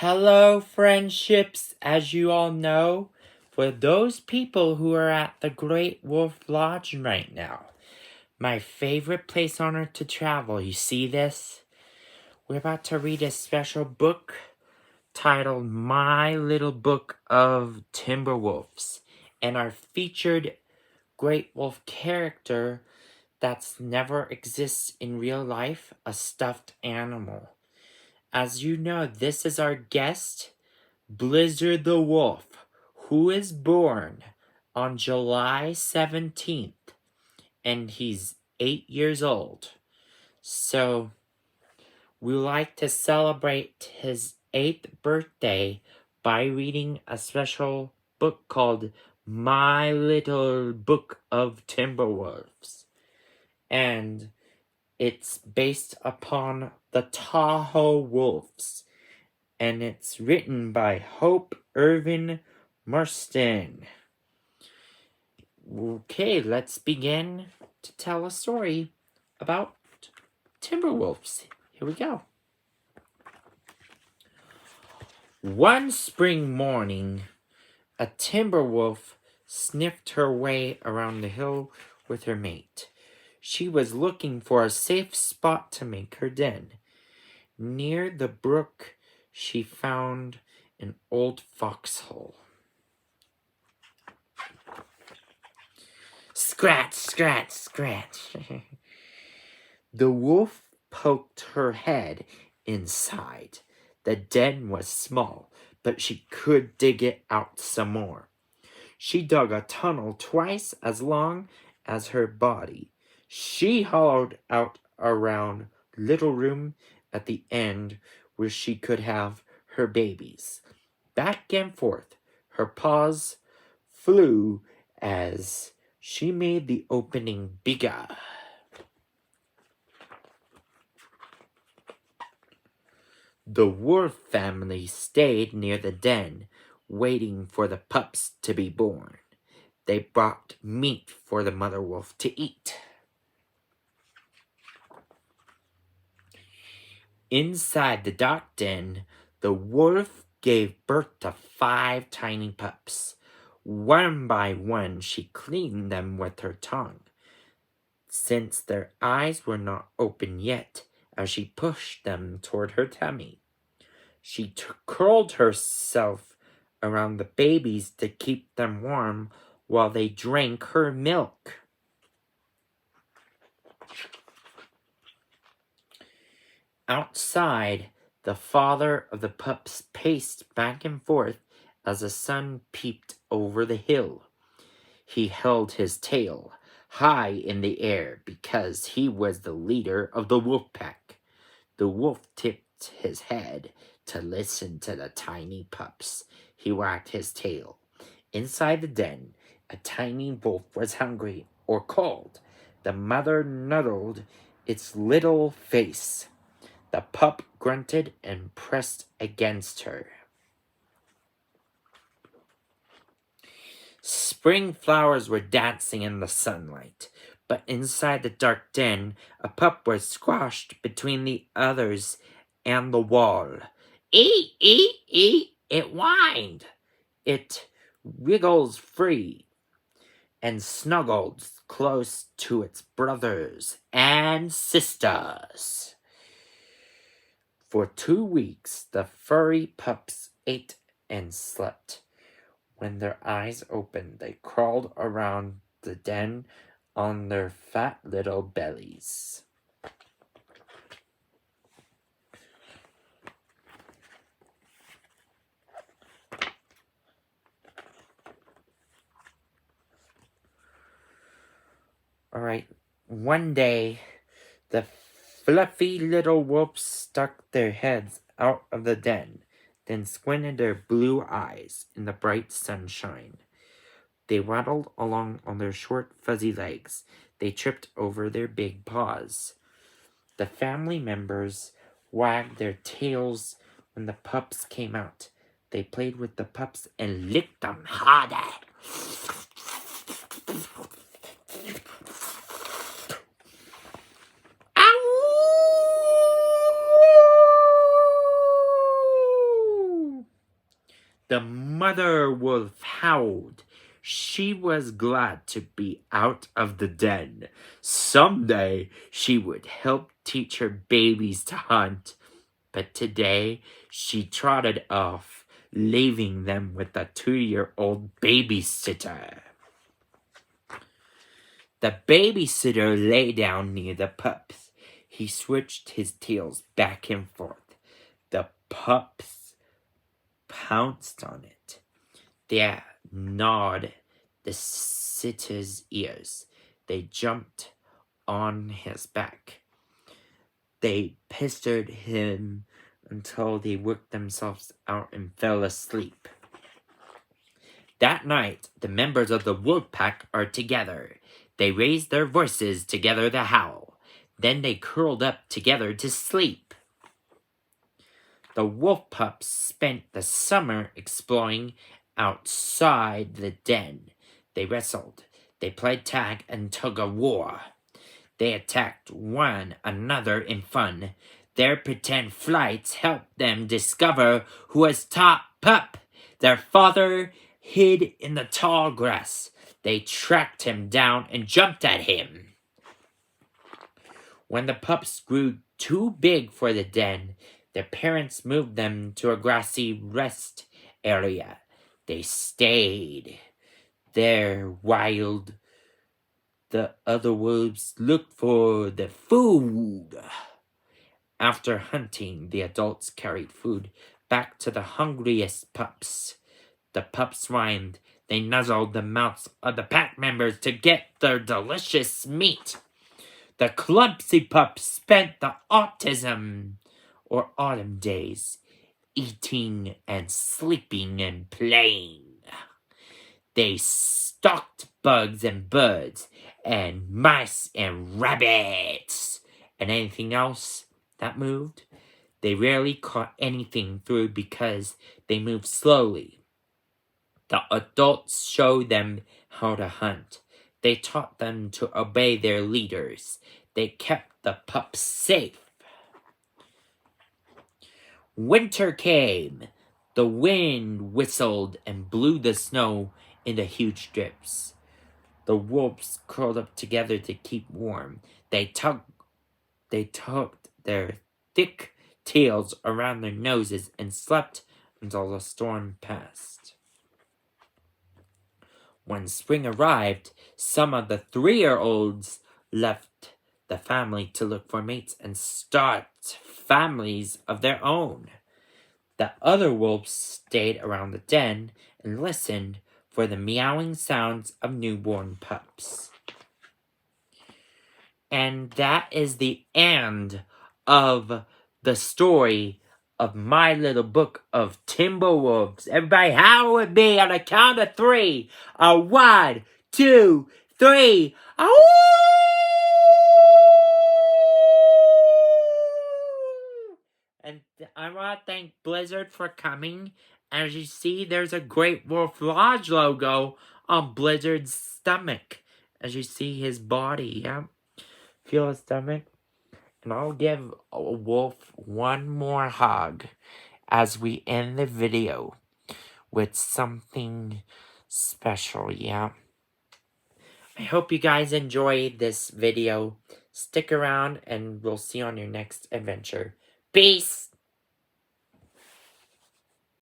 Hello, friendships, as you all know, for those people who are at the Great Wolf Lodge right now. My favorite place on earth to travel. You see this? We're about to read a special book titled My Little Book of Timberwolves, and our featured Great Wolf character that's never exists in real life, a stuffed animal. As you know, this is our guest, Blizzard the Wolf, who is born on July 17th, and he's 8 years old. So, we like to celebrate his 8th birthday by reading a special book called My Little Book of Timberwolves. And it's based upon the Tahoe Wolves. And it's written by Hope Irvin Marston. Okay, let's begin to tell a story about Timberwolves. Here we go. One spring morning, a Timberwolf sniffed her way around the hill with her mate. She was looking for a safe spot to make her den. Near the brook, she found an old foxhole. Scratch, scratch, scratch. The wolf poked her head inside. The den was small, but she could dig it out some more. She dug a tunnel twice as long as her body. She hollowed out a round little room at the end where she could have her babies. Back and forth, her paws flew as she made the opening bigger. The wolf family stayed near the den, waiting for the pups to be born. They brought meat for the mother wolf to eat. Inside the dark den, the wolf gave birth to 5 tiny pups. One by one, she cleaned them with her tongue, since their eyes were not open yet, as she pushed them toward her tummy. She curled herself around the babies to keep them warm while they drank her milk. Outside, the father of the pups paced back and forth as the sun peeped over the hill. He held his tail high in the air because he was the leader of the wolf pack. The wolf tipped his head to listen to the tiny pups. He wagged his tail. Inside the den, a tiny wolf was hungry or cold. The mother nuzzled its little face. The pup grunted and pressed against her. Spring flowers were dancing in the sunlight, but inside the dark den, a pup was squashed between the others and the wall. Eat, eat, eat, it whined. It wriggles free and snuggled close to its brothers and sisters. For 2 weeks, the furry pups ate and slept. When their eyes opened, they crawled around the den on their fat little bellies. Alright, one day, the fluffy little wolves stuck their heads out of the den, then squinted their blue eyes in the bright sunshine. They waddled along on their short, fuzzy legs. They tripped over their big paws. The family members wagged their tails when the pups came out. They played with the pups and licked them harder. The mother wolf howled. She was glad to be out of the den. Someday she would help teach her babies to hunt. But today she trotted off, leaving them with a 2-year-old babysitter. The babysitter lay down near the pups. He switched his tails back and forth. The pups pounced on it. They gnawed the sitter's ears. They jumped on his back. They pestered him until they worked themselves out and fell asleep. That night, the members of the wolf pack are together. They raised their voices together to howl. Then they curled up together to sleep. The wolf pups spent the summer exploring outside the den. They wrestled. They played tag and tug-of-war. They attacked one another in fun. Their pretend flights helped them discover who was top pup. Their father hid in the tall grass. They tracked him down and jumped at him. When the pups grew too big for the den, their parents moved them to a grassy rest area. They stayed there while the other wolves looked for the food. After hunting, the adults carried food back to the hungriest pups. The pups whined. They nuzzled the mouths of the pack members to get their delicious meat. The clumsy pups spent the autumn days eating and sleeping and playing. They stalked bugs and birds and mice and rabbits and anything else that moved. They rarely caught anything through because they moved slowly. The adults showed them how to hunt. They taught them to obey their leaders. They kept the pups safe. Winter came. The wind whistled and blew the snow into huge drips. The wolves curled up together to keep warm. They tugged their thick tails around their noses and slept until the storm passed. When spring arrived, some of the 3-year-olds left the family to look for mates and start families of their own. The other wolves stayed around the den and listened for the meowing sounds of newborn pups. And that is the end of the story of my little book of Timberwolves. Everybody howl with me on a count of 3. 1, 2, 3. Ow! And I want to thank Blizzard for coming. As you see, there's a Great Wolf Lodge logo on Blizzard's stomach. As you see his body, yeah? Feel his stomach? And I'll give Wolf one more hug as we end the video with something special, yeah? I hope you guys enjoyed this video. Stick around and we'll see you on your next adventure. Peace!